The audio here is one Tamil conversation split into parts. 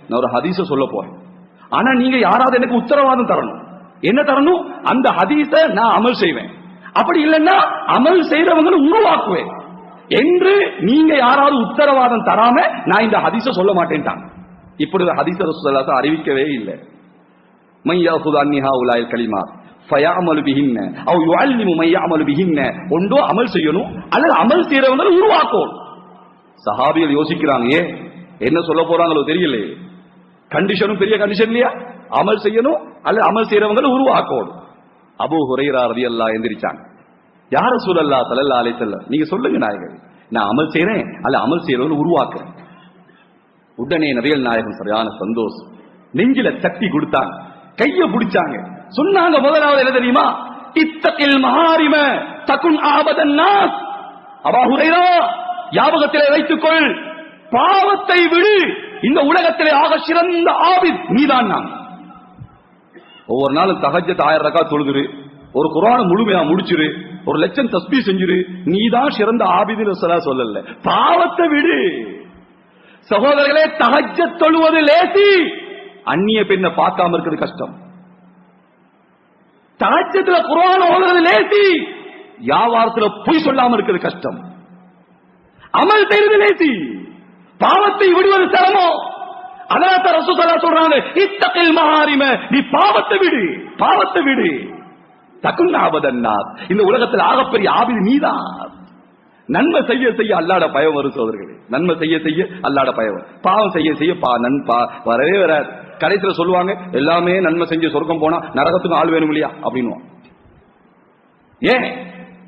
நான் ஒரு ஹதீஸ சொல்ல போறேன். ஆனா நீங்க யாராவது எனக்கு உத்தரவாதம் தரணும். என்ன தரணும்? அந்த ஹதீஸ நான் அமல் செய்வேன், அப்படி இல்லைன்னா அமல் செய்யறவங்களை உருவாக்குவேன் என்று நீங்க யாராவது உத்தரவாதம் தராம நான் இந்த ஹதீஸ சொல்ல மாட்டேன்ட்டாங்க. இப்படி ஹதீஸ ரசூலுல்லாஹ் அறிவிக்கவே இல்லை. மையாஹுது அன்னிஹா உலாயில் கலிமாத் ஃபயஅமலு பிஹின்ன அவ் யுஅல்லிமு மையஅமலு பிஹின்ன. ஒன்றோ அமல் செய்யணும் அல்லது அமல் செய்யறவங்களை உருவாக்கணும். சஹாபிகள் யோசிக்கிறாங்க, என்ன சொல்ல போறாங்களோ தெரியல. கண்டிஷனும் பெரிய கண்டிஷன் இல்லையா? அமல் செய்யணும் அல்லது அமல் செய்யறவங்களை உருவாக்கணும். அபூ ஹுரைரா ரலியல்லாஹு எந்திரிச்சாங்க. யா ரசூலல்லாஹ் ஸல்லல்லாஹு அலைஹி வஸல்லம், நீங்க சொல்லுங்க நாயகமே, நான் அமல் செய்யறேன் அல்ல அமல் செய்யறவங்களை உருவாக்குறேன். உடனே நபிகள் நாயகம் சரியான சந்தோஷம், நெஞ்சில தட்டி கொடுத்தாங்க, கைய பிடிச்சாங்க, சொன்னாங்க முதலாவது என்ன தெரியுமா? இத்தகில் மஹாரிம தகுன் ஆபதன் நாஸ். அபூ ஹுரைரா, ஞாபகத்திலே வைத்துக்கொள், பாவத்தை விடு, இந்த உலகத்திலே ஆக சிறந்த ஆபித் நீதான். நான் ஒவ்வொரு நாளும் தஹஜ்ஜத் 1000 ரக்காத் தொழுதுரு, ஒரு குர்ஆனை முழுமையா முடிச்சிரு, 1,00,000 தஸ்பீஹ் செஞ்சிரு, நீதான் சிறந்த ஆபிதுன்னு சொல்லல. பாவத்தை விடு. சகோதரர்களே, தஹஜ்ஜத் தொழுவது லேசி, அந்நிய பெண்ணை பார்க்காம இருக்கிறது கஷ்டம். தஹஜ்ஜத்ல குர்ஆன் ஓதுறது லேசி, வியாபாரத்துல பொய் சொல்லாம இருக்கிறது கஷ்டம். அமல் செய்வது லேசி, பாவத்தை விடுவது சிரமம். அதனால ரசூல் ஸல்லல்லாஹு சொல்றாங்க, இத்தகில் மஹாரிம, நீ பாவத்தை விடு, பாவத்தை விடு. தகுன் ஆபதன் நாஸ், இந்த உலகத்தில் ஆகப்பெரிய ஆபிது நீதான். நன்மை செய்ய செய்ய அல்லாஹ்ட பயம் வரும் சகோதரர்களே. நன்மை செய்ய செய்ய அல்லாஹ்ட பயம், பாவம் செய்ய செய்ய வரவே வராது. கடைசியில சொல்லுவாங்க, எல்லாமே நன்மை செஞ்சு சொர்க்கம் போனா நரகத்துக்கு ஆள் வேணும் இல்லையா அப்படின்னு. ஏன்?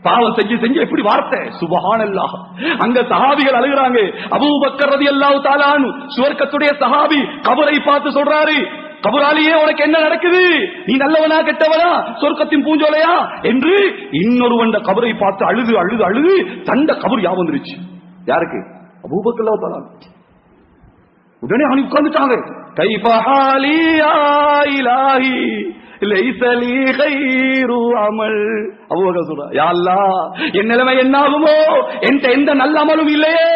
பாவம் செஞ்சு செஞ்சு எப்படி வார்த்தை, சுப்ஹானல்லாஹ். அங்க சஹாபிகள் அழுகுறாங்க. அபூபக்கர் ரலியல்லாஹு தஆலா அன்ஹு சுவர்க்கத்துடைய சஹாபி கபரை பார்த்து சொல்றாரு, கபராலியே உனக்கு என்ன நடக்குது, நீ நல்லவனா கெட்டவனா, சொர்க்கத்தின் பூஞ்சோலையா என்று இன்னொருவன் கபரை பார்த்து அழுது அழுது அழுது தண்ட கபர் யா வந்துருச்சு. யாருக்கு? அபூபக்கர் ரலியல்லாஹு தஆலா. உடனே அவன் உட்கார்ந்துட்டாங்க. கைஃப ஹாலி யா இலாஹி லைஸ லீ கைரு அமல். அபூபக்கர் சொல்றா, யா அல்லாஹ், என் நிலைமை என்ன ஆகுமோ, என்கிட்ட எந்த நல்ல அமலும் இல்லையே.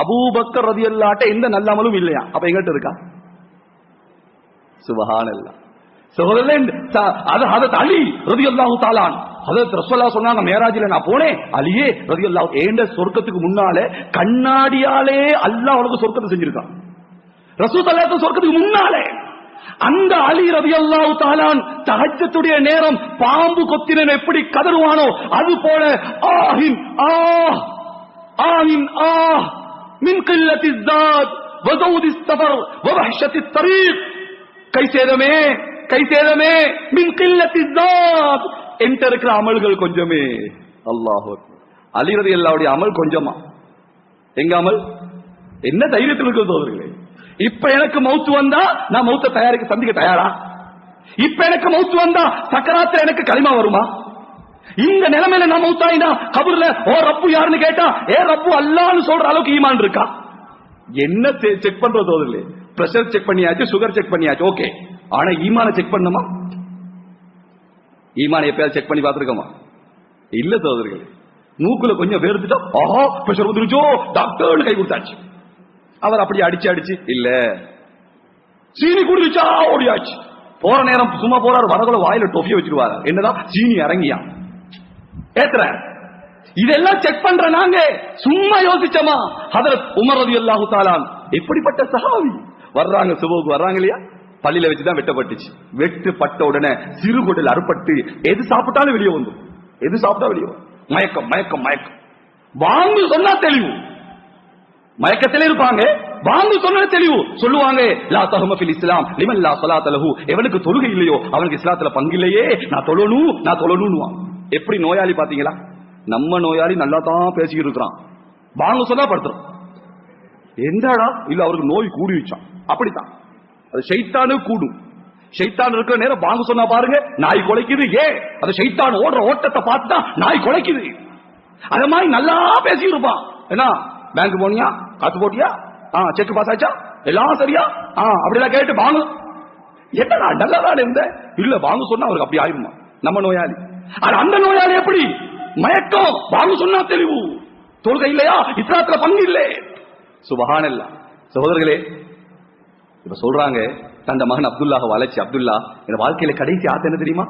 அபூபக்கர் ரலியல்லாஹு எந்த நல்ல அமலும் இல்லையா, அப்ப எங்கிட்ட இருக்கா? சுப்ஹானல்லாஹ். சகோதரர்களே, ஹஜ்ரத் அலி ரலியல்லாஹு தஆலா ஹஜ்ரத் ரசூலுல்லாஹ் சொன்னாங்க, மேராஜில நான் போனேன், அலியே ரலியல்லாஹு ஏண்ட சொர்க்கத்துக்கு முன்னால கண்ணாடியாலே அல்லாஹ் அவனுக்கு சொர்க்கத்தை செஞ்சிருக்கான். ரசூல் ஸல்லல்லாஹு அலைஹி சொர்க்கத்துக்கு முன்னாலே அந்த அலி ரலியல்லாஹு தஆலா தஹஜ்ஜுடைய நேரம் பாம்பு கொத்தினன் எப்படி கதறுவானோ அது போல ஆஹின் ஆஹ் ஆஹின் ஆஹ் மின் கில்லத்திஸ் ஸாத் வ ஸௌதிஸ் ஸஃபர் வ வஹ்ஷத்தித் தரீக். கைசேதமே கைசேதமே மின் கில்லத்திஸ் ஸாத். என்கிட்ட இருக்கிற அமல்கள் கொஞ்சமே. அல்லாஹு அக்பர். அலி ரலியல்லாஹுடைய அமல் கொஞ்சமா. எங்க அமல்? என்ன தைரியத்தில் இருக்கிறது சகோதரர்களே? இப்ப எனக்கு மௌத்து வந்தா நான் மௌத்த தயாரிக்க சந்திக்க தயாரா? இப்ப எனக்கு மௌத்து வந்தா சக்கராத்துல எனக்கு களிமா வருமா? இந்த நிலைமையில நான் மௌத்தாயினா கபர்ல ஓ ரப்பு யாருன்னு கேட்டா ஏ ரப்பு அல்லாஹ்னு சொல்ற அளவுக்கு ஈமான் இருக்கா? என்ன செக் பண்றது சகோதரர்களே? பிரஷர் செக் பண்ணியாச்சு, சுகர் செக் பண்ணியாச்சு, ஓகே. ஆனா ஈமான செக் பண்ணுமா? ஈமான எப்பயாவது செக் பண்ணி பார்த்திருக்கோமா? இல்ல சகோதரர்களே. மூக்குல கொஞ்சம் வேர்த்துட்டா ஆஹா பிரஷர் வந்துருச்சோ டாக்டர் கை கொடுத்தாச்சு. அவர் அப்படி அடிச்சு அடிச்சு இல்ல, சீனி குடிச்சா ஓடியாச்சு. போற நேரம் சும்மா போறாரு, வரகுல வாயில டொஃபிய வச்சிருவாரு. என்னதான் சீனி இறங்கியா ஏத்துற. இதெல்லாம் செக் பண்ற நாங்க சும்மா யோசிச்சோமா? ஹஜ்ரத் உமர் ரலியல்லாஹு தஆலா எப்படிப்பட்ட சஹாபி வர்றாங்க, சுபுக்கு வர்றாங்க இல்லையா, பள்ளியில வச்சுதான் வெட்டப்பட்டுச்சு. வெட்டுப்பட்ட உடனே சிறுகுடல் அறுபட்டு எது சாப்பிட்டாலும் வெளியே வந்து, எது சாப்பிட்டா வெளியே மயக்கம் மயக்கம் மயக்கம். வாங்கு சொன்னா தெளிவு, மயக்கத்திலே இருப்பாங்க. வாங்கு சொன்ன தெளிவு சொல்லுவாங்க, லா தஹம ஃபில் இஸ்லாம் லிமன் லா ஸலாத லஹு. எவனுக்கு தொழுகை இல்லையோ அவனுக்கு இஸ்லாத்துல பங்கு இல்லையே, நான் தொழணும் நான் தொழணும்னுவான். எப்படி நோயாளி பாத்தீங்களா? நம்ம நோயாளி நல்லா தான் பேசிக்கிட்டு இருக்கிறான், வாங்கு சொன்னா படுத்துறோம். எந்தடா இல்ல அவருக்கு நோய் கூடி வச்சான். அப்படித்தான் அது ஷைத்தானு கூடும். ஷைத்தான் இருக்கிற நேரம் வாங்க சொன்னா பாருங்க நாய் குலைக்குது. ஏன்? அது ஷைத்தான் ஓடுற ஓட்டத்தை பார்த்தா நாய் குலைக்குது. அத மாதிரி நல்லா பேசி இருப்பான். என்ன பேங்க் போனியா, காத்து போட்டியா, செக் பாஸ் ஆச்சா, எல்லாம் சரியா, அப்படிலாம் கேட்டு வாங்க. என்னடா நல்லதான் இருந்த இல்ல வாங்க சொன்னா அவருக்கு அப்படி ஆயிருமா? நம்ம நோயாளி. அந்த நோயாளி எப்படி மயக்கம், வாங்க சொன்னா தெளிவு, தொழுகை இல்லையா, இஸ்லாத்துல பங்கு இல்லை. சுபஹானல்லாஹ். சகோதரர்களே, இப்ப சொல்றாங்க தந்த மகன் அப்துல்லாஹ் வளைச்சு, அப்துல்லா இந்த வாழ்க்கையில கடைசி ஆசை என்ன தெரியுமா?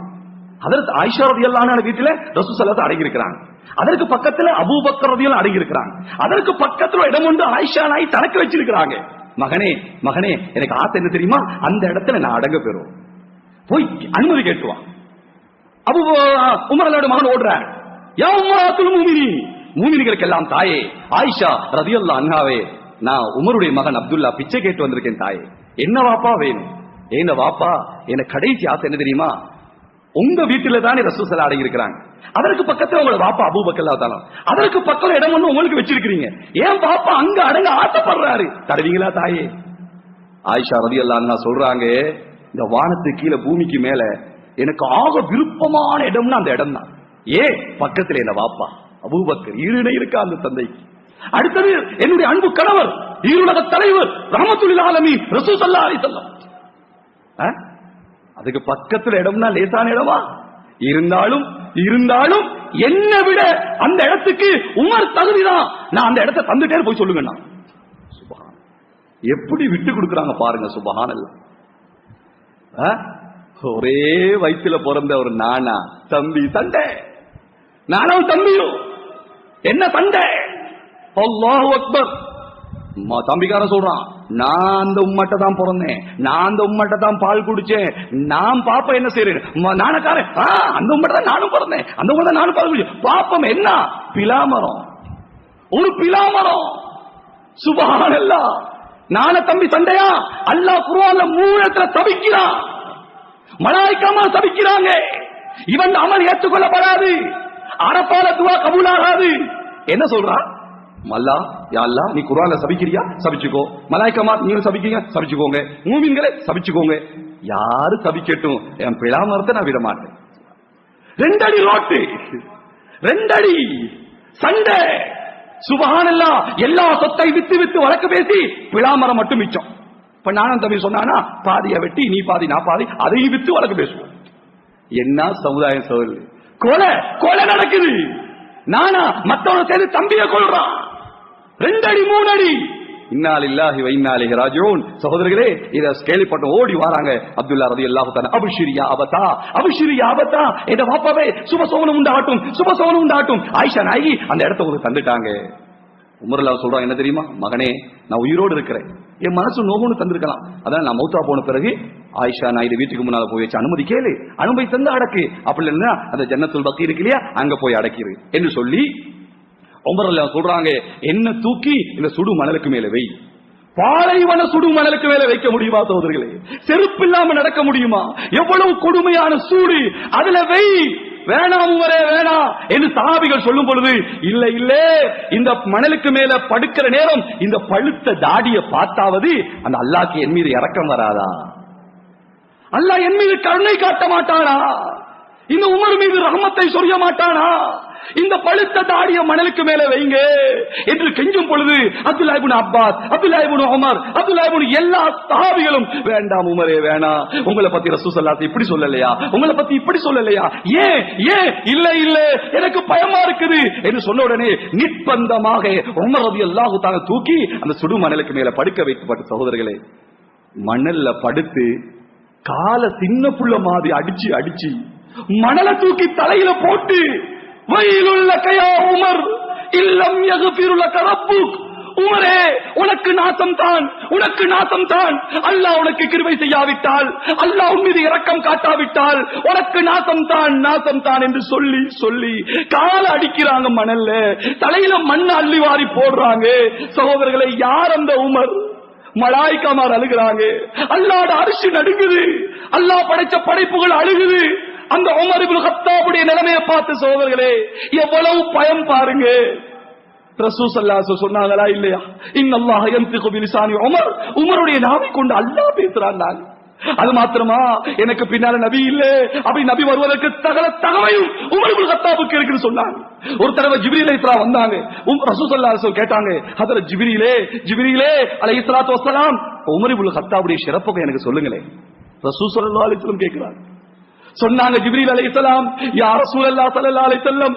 அதற்கு ஆயிஷா ரலியல்லாஹு அன்ஹா வீட்டுல ரசூல் ஸல்லல்லாஹு அடங்கி இருக்கிறாங்க. அதற்கு பக்கத்துல அபூபக்கர் ரலியல்லாஹு அடங்கி இருக்கிறாங்க. அதற்கு பக்கத்துல இடம் ஒன்று ஆயிஷா நாய் தனக்கு வச்சிருக்கிறாங்க. மகனே மகனே எனக்கு ஆசை என்ன தெரியுமா? அந்த இடத்துல நான் அடங்க பெறும், போய் அனுமதி கேட்டுவான். அபூ உமரோட மகன் ஓடுறார். யா உம்மராத்துல் முஃமினீன், மூமின்களுக்கு எல்லாம் தாயே ஆயிஷா ரலியல்லாஹு அன்ஹாவே, நான் உமருடைய மகன் அப்துல்லா பிச்சை கேட்டு வந்திருக்கேன் தாயே. என்ன வாப்பா வேணும்? என்ன வாப்பா, எனக்கு கடைசி ஆசை என்ன தெரியுமா? உங்க வீட்டுல தானே ரசூல் ஸல்லல்லாஹு அலைஹி இருக்கிறாங்க. அதற்கு பக்கத்துல உங்களோட பாப்பா அபூபக்கர் ரலியல்லாஹு அன்ஹு, அதற்கு பக்கத்துல இடம் ஒண்ணு உங்களுக்கு வச்சிருக்கீங்க. ஏன் பாப்பா அங்க அடங்க ஆசைப்படுறாரு, தருவீங்களா தாயே? ஆயிஷா ரலியல்லாஹு அன்ஹா சொல்றாங்க, இந்த வானத்துக்கு கீழே பூமிக்கு மேல எனக்கு ஆக விருப்பமான இடம்னா அந்த இடம் தான். ஏன் பக்கத்துல என்ன வாப்பா அபூபக்கர் ஈடுணை இருக்கா அந்த தந்தைக்கு. அடுத்தது என்னுடைய அன்பு கணவர் ஈருலக தலைவர் ரஹ்மத்துல் ஆலமீன் ரசூல் ஸல்லல்லாஹு அலைஹி வஸல்லம். அதுக்கு பக்கத்துல இடம்னா லேசான இடமா? இருந்தாலும் இருந்தாலும் என்ன விட அந்த இடத்துக்கு உமர் தகுதிதான். நான் அந்த இடத்தை தந்துட்டே போய் சொல்லுங்க. சுபஹான், எப்படி விட்டு கொடுக்கறாங்க பாருங்க. சுபஹானல்லாஹ். ஒரே வயிற்றுல பிறந்த ஒரு நானா தம்பி சண்டை, நானும் தம்பியும் என்ன சண்டை? அல்லாஹு அக்பர். தம்பிக்காரன் சொல்றான், நான் அந்த உம்மட்ட தான் பிறந்தேன், நான் அந்த உம்மட்ட தான் பால் குடிச்சேன், நான் பாப்பா என்ன செய்யறேன்? நானக்காரன் அந்த உம்மட்ட தான் நானும் பிறந்தேன், அந்த உம்மட்ட தான் நானும் பால் குடிச்சேன். பாப்பம் என்ன? பிலாமரம், ஒரு பிலாமரம். சுபஹானல்லாஹ். நான தம்பி சண்டையா? அல்லாஹ் குர்ஆன்ல 3 இடத்துல தபிக்கிறான், மலாயிக்காமா தபிக்கிறாங்க. இவன் அமல் ஏற்றுக்கொள்ளப்படாது, அரபால துவா கபூலாகாது. என்ன சொல்றான்? மல்லா யா அல்லாஹ் நீ குர்ஆன்ல சபிக்கிறியா? சபிச்சுக்கோ. மலாயிக்கமா நீங்க சபிக்கீங்க? சபிச்சுக்கோங்க. மூமின்களே சபிச்சுக்கோங்க. யாரு சபிக்கட்டும், என் பிலாமரத்தை நான் விட மாட்டேன். 2 அடி ரோட்டு, 2 அடி சண்டை. சுபஹானல்லாஹ். எல்லா சொத்தை வித்து வித்து வழக்கு பேசி பிலாமரம் மட்டும் மிச்சம். இப்ப நானும் தம்பி சொன்னானா பாதியை வெட்டி நீ பாதி நான் பாதி, அதையும் வித்து வழக்கு பேசுவோம். என்ன சமுதாயம் சொல்லு. கொலை கொலை நடக்குது. நானா மத்தவன சேர்ந்து தம்பியை கொள்றான். 2 அடி 3 அடி. இன்னா லில்லாஹி வ இன்னா இலைஹி ராஜிஊன். சகோதரர்களே, இத கேள்விப்பட்டு ஓடி வராங்க அப்துல்லா ரலியல்லாஹு தஆலா. அப்ஷிர் யா அபதா, அப்ஷிர் யா அபதா, என்ற வாப்பாவே சுபசோனம் உண்டாகட்டும், சுபசோனம் உண்டாகட்டும். ஆயிஷா நாயகி அந்த இடத்தை உங்களுக்கு தந்துட்டாங்க. உமர்ல சொல்றான், என்ன தெரியுமா? மகனே, நான் உயிரோடு இருக்கிறேன், என் மனசு நோகுன்னு தந்திருக்கலாம், அதான் நான் மௌத்தா போன பிறகு ஆயிஷா நாயுடு வீட்டுக்கு முன்னால போய் வச்சு அனுமதி கேளு, அனுமதி தந்து அடக்கு, அப்படி இல்லைன்னா அந்த ஜன்னத்துல் பக்கி இருக்கு இல்லையா, அங்க போய் அடக்கிரு என்று சொல்லி உமர்ல சொல்றாங்க, என்ன தூக்கி இந்த சுடு மணலுக்கு மேல வை. பாலைவன சுடு மணலுக்கு மேல வைக்க முடியுமா சகோதரர்களே? செருப்பு இல்லாம நடக்க முடியுமா? எவ்வளவு கொடுமையான சூடு, அதுல வை. வேணாம் உமரே வேணாம் என்று சஹாபிகள் சொல்லும் பொழுது, இல்ல இல்ல இந்த மணலுக்கு மேல படுக்கிற நேரம் இந்த பழுத்த தாடியை பார்த்தாவது அந்த அல்லாஹ்க்கு என் மீது இரக்கம் வராதா? அல்லாஹ் என் மீது கருணை காட்ட மாட்டானா? இந்த உமர் மீது ரஹ்மத்தை சொரிய மாட்டானா? இந்த பழுத்த தாடிய மணலுக்கு மேல வைங்க என்று கெஞ்சும் பொழுது அப்துல்லாஹ் இப்னு அப்பாஸ், அப்துல்லாஹ் இப்னு உமர், அப்துல்லாஹ் இப்னு எல்லா சஹாபிகளும் வேண்டாம் உமரே வேணாம், உங்களை பத்தி ரசூல் ஸல்லல்லாஹு அலைஹி இப்படி சொல்லலையா, உங்களை பத்தி இப்படி சொல்லலையா, ஏன் ஏன் இல்ல இல்ல எனக்கு பயமா இருக்குது என்று சொன்ன உடனே நிர்பந்தமாக உமர் ரலியல்லாஹு தஆலா தூக்கி அந்த சுடு மணலுக்கு மேல படுக்க வைக்கப்பட்ட சகோதரர்களே, மணல்ல படுத்து கால சின்ன புள்ள மாதிரி அடிச்சு அடிச்சு மணலை தூக்கி தலையில போட்டு, வயலுள்ள கயா உமர் இல்லம் யக்ஃபிரு லக ரப்புக், உமரே உனக்கு நாசம் தான், உனக்கு நாசம் தான், அல்லாஹ் உனக்கு கிருபை செய்யாவிட்டால், அல்லாஹ் உன் மீது இரக்கம் காட்டாவிட்டால் உனக்கு நாசம் தான், நாசம் தான் என்று சொல்லி சொல்லி கால அடிக்கிறாங்க மணல்ல, தலையில மண் அள்ளி வாரி போடுறாங்க. சகோதரர்களை, யார் அந்த உமர்? மலாயிக்காமார் அழுகிறாங்க, அல்லாஹ்வோட அரிசி நடுங்குது, அல்லாஹ் படைச்ச படைப்புகள் அழுகுது. அந்த உமர் இப்னு கத்தாபுடைய நிலைமையை பார்த்து சகோதரர்களே எவ்வளவு பயம் பாருங்க. ரசூல் ஸல்லல்லாஹு அலைஹி வஸல்லம் சொன்னாங்களா இல்லையா, இன்னல்லாஹ யன்திகு பிலிசானி உமர், உமருடைய நாவை கொண்டு அல்லாஹ் பேசுறான். அது மாத்திரமா, எனக்கு பின்னால நபி இல்ல, அப்படி நபி வருவதற்கு சகல தகவையும் உமர் இப்னு கத்தாபுக்கு இருக்குன்னு சொன்னாங்க. ஒரு தடவை ஜிப்ரீல் அலைஹிஸ்ஸலாம் வந்தாங்க, ரசூல் ஸல்லல்லாஹு அலைஹி வஸல்லம் கேட்டாங்க, ஹஜ்ரத் ஜிப்ரீலே ஜிப்ரீலே அலைஹிஸ்ஸலாத்து வஸ்ஸலாம், உமர் இப்னு கத்தாபுடைய சிறப்புக்கு எனக்கு சொல்லுங்களே. ரசூல் ஸல்லல்லாஹு அலைஹி வஸல்லம் கேக்குறாங்க, சொன்னாங்க ஜிப்ரீல் அலைஹிஸ்ஸலாம், யா ரசூலல்லாஹ் ஸல்லல்லாஹு அலைஹி வஸல்லம்,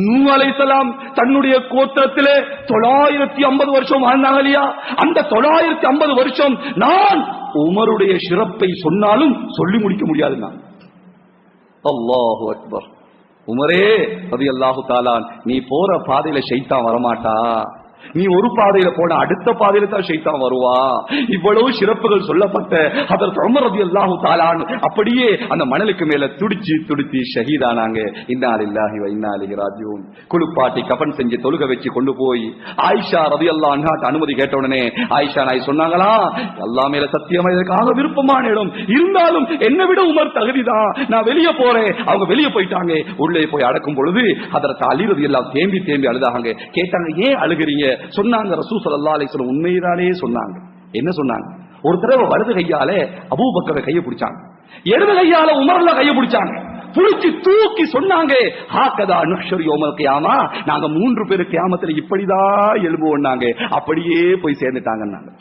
நூஹ் அலைஹிஸ்ஸலாம் தன்னுடைய கோத்திரத்திலே 950 வருஷம் வாழ்ந்தாங்க இல்லையா? அந்த 950 வருஷம் நான் உமருடைய சிறப்பை சொன்னாலும் சொல்லி முடிக்க முடியாது. அல்லாஹு அக்பர். உமரே ரலியல்லாஹு தஆலா, நீ போற பாதையில ஷைத்தான் வரமாட்டா. நீ ஒரு பாதையில போன அடுத்த பாதையில தான் ஷைத்தான் வருவா. இவ்வளவு சிறப்புகள் சொல்லப்பட்ட ஹஜ்ரத் உமர் ரலியல்லாஹு தஆலா அப்படியே அந்த மணலுக்கு மேல துடிச்சு ஷஹீதானாங்க. இன்னா லில்லாஹி வ இன்னா இலைஹி ராஜிஊன். குளிப்பாட்டி கஃன் செஞ்சு தொழுக வச்சு கொண்டு போய் ஆயிஷா ரலியல்லாஹு அன்ஹா அனுமதி கேட்ட உடனே ஆயிஷா நாய் சொன்னாங்களா, அல்லாஹ் மேல சத்தியமா இதற்காக விருப்பமான இடம் இருந்தாலும் என்னை விட உமர் தகுதிதான், நான் வெளியே போறேன். அவங்க வெளியே போயிட்டாங்க. உள்ளே போய் அடக்கும் பொழுது ஹஜ்ரத் அலி ரலியல்லாஹு தேம்பி அழுதாங்க. கேட்டாங்க, ஏன் அழுகிறீங்க? சொன்னாங்க, ரசூல் ஸல்லல்லாஹு அலைஹி வஸல்லம் உண்மைதானே சொன்னாங்க. என்ன சொன்னாங்க? ஒரு தடவை வலது கையால அபூபக்கரை கையை பிடிச்சாங்க, இடது கையால உமர்ல கையை பிடிச்சாங்க, புடிச்சு தூக்கி சொன்னாங்க, ஹாகதா நுஹ்ஷர் யௌமல் கியாமா, நாங்க 3 பேர் கியாமத்துல இப்படிதான் எழும்புவோம்னாங்க. அப்படியே போய் சேர்ந்துட்டாங்கன்னாங்க.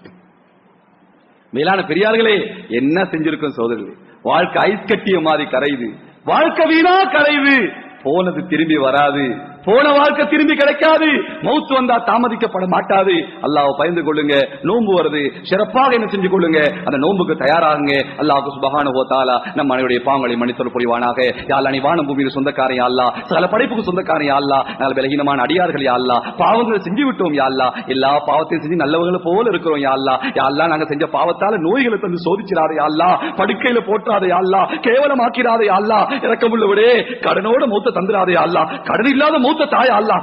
மேலான பெரியார்களே, என்ன செஞ்சிருக்கோம் சகோதரர்களே? வாழ்க்கை ஐஸ் கட்டிய மாதிரி கரையுது, வாழ்க்கை வீணா கரையுது. போனது திரும்பி வராது, போன வாழ்க்கை திரும்பி கிடைக்காது. மௌத் வந்தா தாமதிக்கப்பட மாட்டாது. அல்லாஹ்வை பயந்து கொள்ளுங்க. நோன்பு வருது, சிறப்பாக என்ன செஞ்சு கொள்ளுங்க, அந்த நோன்புக்கு தயாராகுங்க. அல்லாஹ் சுப்ஹானஹு வ தஆலா நம் அனைவருடைய பாவங்களை மன்னித்தருள் புரிவானாக. யா அல்லாஹ், நீ வானம் பூமியின் சொந்தக்காரன் யா அல்லாஹ், சகல படைப்புக்கு சொந்தக்காரன் யா அல்லாஹ். நாங்கள் பலகீனமான அடியார்கள் யா அல்லாஹ், பாவங்களை செஞ்சு விட்டோம் யா அல்லாஹ், எல்லா பாவத்தையும் செஞ்சு நல்லவங்களை போல இருக்கிறோம் யா அல்லாஹ். யா அல்லாஹ், நாங்க செஞ்ச பாவத்தால நோய்களை தந்து சோதிச்சிராதே யா அல்லாஹ், படுக்கையில போற்றாதே யா அல்லாஹ், கேவலமாக்கிறாதே யா அல்லாஹ், இரக்கமுள்ளவரே கடனோட மௌத்த தந்துராதே யா அல்லாஹ், கடன் இல்லாத மௌத்த தாயா அல்லாஹ்,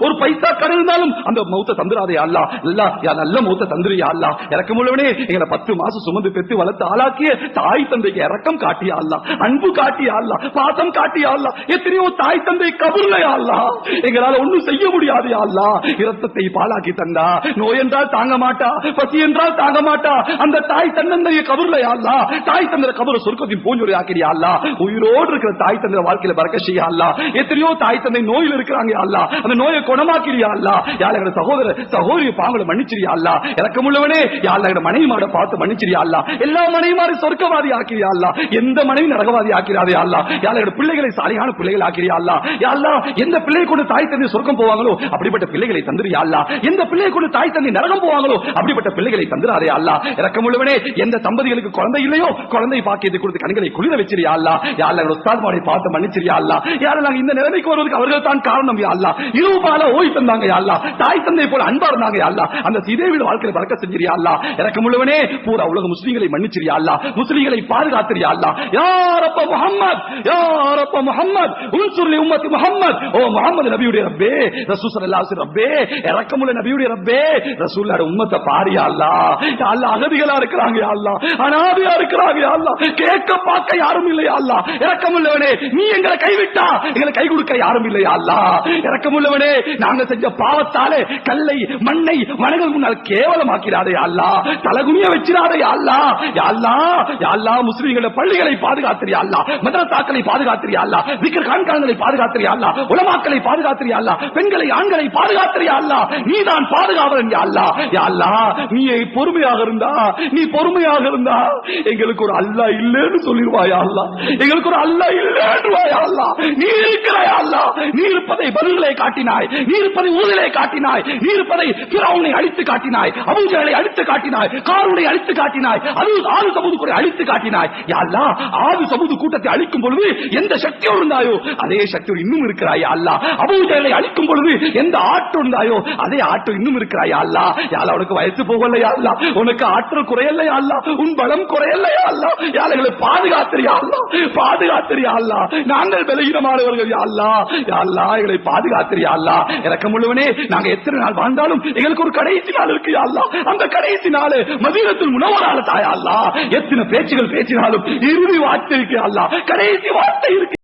ஒரு பைசா கடன் இருந்தாலும் அந்த மௌத்த தந்துராதே யா அல்லாஹ், நல்ல மௌத்த தந்துரு யா அல்லாஹ். இரக்கமுள்ளவனே, எங்களை 10 மாசம் சுமந்து பெற்று வளர்த்து ஆளாக்கிய தாய் தந்தைக்கு இரக்கம் காட்டியா அல்லாஹ், அன்பு காட்டியா அல்லாஹ், பாசம் காட்டியா அல்லாஹ். எத்தனையோ தாய் தந்தை கபூர்ல யா அல்லாஹ், எங்களால ஒண்ணும் செய்ய முடியாது யா அல்லாஹ். இரத்தத்தை பாலாக்கி தந்தா, நோய் என்றால் தாங்க மாட்டா, பசி என்றால் தாங்க மாட்டா, அந்த தாய் தந்தைய கபூர்ல யா அல்லாஹ், தாய் தந்தை கபூர சொர்க்கத்தின் பூஞ்சொலி ஆக்கிறியா அல்லாஹ். உயிரோடு இருக்கிற தாய் தந்தை வாழ்க்கையில பரக்கத் செய்யா அல்லாஹ். எத்தனையோ தாய் தந்தை நோயில் இருக்கிறாங்க யா அல்லாஹ், அந்த நோயை குணமாக்கிறியா அல்லாஹ். யா அல்லாஹ், எங்க சகோதர சகோதரி பாவங்களை மன்னிச்சிரியா அல்லாஹ். இரக்கமுள்ளவனே, யா அல்லாஹ், எங்க மனைவிமாரை பார்த்து மன்னிச்சிரியா அல்லாஹ். எல்லா மனைவிமாரை சொர்க்கவாதி ஆக்கிறியா அல்லாஹ், எந்த மனைவி நரகவாதி ஆக்கிறாதே யா அல்லாஹ். யா அல்லாஹ், எங்க பிள்ளைகளை சாலிகான பிள்ளைகள் ஆக்கிறியா அல்லாஹ். யா அல்லாஹ், எந்த பிள்ளை கொண்டு தாய் தந்தை சொர்க்கம் போவாங்களோ அப்படிப்பட்ட பிள்ளைகளை தந்துரியா அல்லாஹ். எந்த பிள்ளை கொண்டு தாய் தந்தை நரகம் போவாங்களோ அப்படிப்பட்ட பிள்ளைகளை தந்துராதே அல்லாஹ். இரக்கமுள்ளவனே, எந்த தம்பதிகளுக்கு குழந்தை இல்லையோ குழந்தை பாக்கியத்தை கொடுத்து கண்களை குளிர வச்சிரியா அல்லாஹ். யா அல்லாஹ், உஸ்தாத்மாரை பார்த்து மன்னிச்சிரியா அல்லாஹ். யா அல்லாஹ், இந்த நிலைமைக்கு வருவதற்கு அவர்கள் தான் காரணம் யா அல்லாஹ். இருபால ஓய் தந்தாங்க யா அல்லாஹ், தாய் தந்தை போல அன்பா இருந்தாங்க யா அல்லாஹ். அந்த சீதேவியோட வாழ்க்கையில பறக்க செஞ்சிரியா அல்லாஹ். இரக்கமுள்ளவனே, பூரா உலக முஸ்லிம்களை மன்னிச்சிரியா அல்லாஹ், முஸ்லிம்களை பாதுகாத்திரியா அல்லாஹ். யா ரப்ப முஹம்மத், யா ரப்ப முஹம்மத், உன்சுர் லி உம்மத்தி முஹம்மத். ஓ முஹம்மது நபியுடைய ரப்பே, ரசூல் ஸல்லல்லாஹு அலைஹி வஸல்லம் ரப்பே, இரக்கமுள்ள நபியுடைய ரப்பே, ரசூலுல்லாஹ் உம்மத்தை பாரியா அல்லாஹ். யா அல்லாஹ், அகதிகளா இருக்கிறாங்க யா அல்லாஹ், அனாதையா இருக்கிறாங்க யா அல்லாஹ், கேட்க பார்க்க யாரும் இல்லை யா அல்லாஹ். இரக்கமுள்ளவனே, நீ எங்களை கைவிட்டா எங்களை கை கொடுக்க யாரும் இல்லை யா அல்லாஹ். இரக்கமுள்ளவனே, நாங்க செஞ்ச பாவத்தாலே கல்லை மண்ணை மனங்கள் முன்னால் கேவலமாக்கிறாதே யா அல்லாஹ், தலகுனிய வச்சிராதே யா அல்லாஹ். யா அல்லாஹ், யா அல்லாஹ், முஸ்லிம்களோட பள்ளிகளை பாதுகாத்திரியா அல்லாஹ், மதரசாக்களை பாதுகாத்திரியா அல்லாஹ், விக்ர் கான்கான்களை பாதுகாத்திரியா அல்லாஹ், உலமாக்களை பாதுகாத்திரியா அல்லாஹ், பெண்களை ஆண்களை பாதுகாத்திரியா அல்லாஹ். நீதான் பாதுகாவலன் யா அல்லாஹ். யா அல்லாஹ், நீ பொறுமையாக இருந்தா, நீ பொறுமையாக இருந்தா எங்களுக்கு ஒரு அல்லாஹ் இல்லைன்னு சொல்லிடுவாயா அல்லாஹ், எங்களுக்கு ஒரு அல்லாஹ் இல்லைன்றுவாயா அல்லாஹ். நீ இருக்கிறாயா அல்லாஹ், நீ இருப்பதை பதில்களை காட்டினாய், நீ இருப்பதை ஊழலை காட்டினாய், நீ இருப்பதை ஃபிரௌனை அழித்து காட்டினாய், அபூஜஹலை அழித்து காட்டினாய், காரூனை அழித்து காட்டினாய், ஆது சமூது கூட அழித்து காட்டினாய். யா அல்லாஹ், ஆது சமூது கூட்டத்தை அழிக்கும் பொழுது எந்த சக்தியோடு இருந்தாயோ அதே சக்தியோடு இன்னும் இருக்கிறாய் அல்லாஹ். அபூஜஹலை அழிக்கும் பொழுது எந்த ஆற்றல் இருந்தாயோ அதே ஆற்றல் இன்னும் இருக்கிறாய் அல்லாஹ். யா அல்லாஹ், உனக்கு வயசு போகலையா அல்லாஹ், உனக்கு ஆற்றல் குறையலையா அல்லாஹ், உன் பலம் குறையலையா அல்லாஹ். யா அல்லாஹ், எங்களை பாதுகாத்திரியா அல்லாஹ், பாதுகாத்திரியா அல்லாஹ். நாங்கள் பலகீனமானவர்கள் யா அல்லாஹ். யா அல்லாஹ், எங்களை பாதுகாத்திரியா அல்லாஹ். இரக்கமுள்ளவனே, நாங்க எத்தனை நாள் வாழ்ந்தாலும் எங்களுக்கு ஒரு கடைசி நாள் இருக்கு யா அல்லாஹ். அந்த கடைசி நாள் மதீனத்துல் முனவ்வரால தாயா அல்லாஹ். எத்தனை பேச்சுகள் பேசினாலும் இறுதி வார்த்தை இருக்கு யா அல்லாஹ், கடைசி வார்த்தை இருக்கு.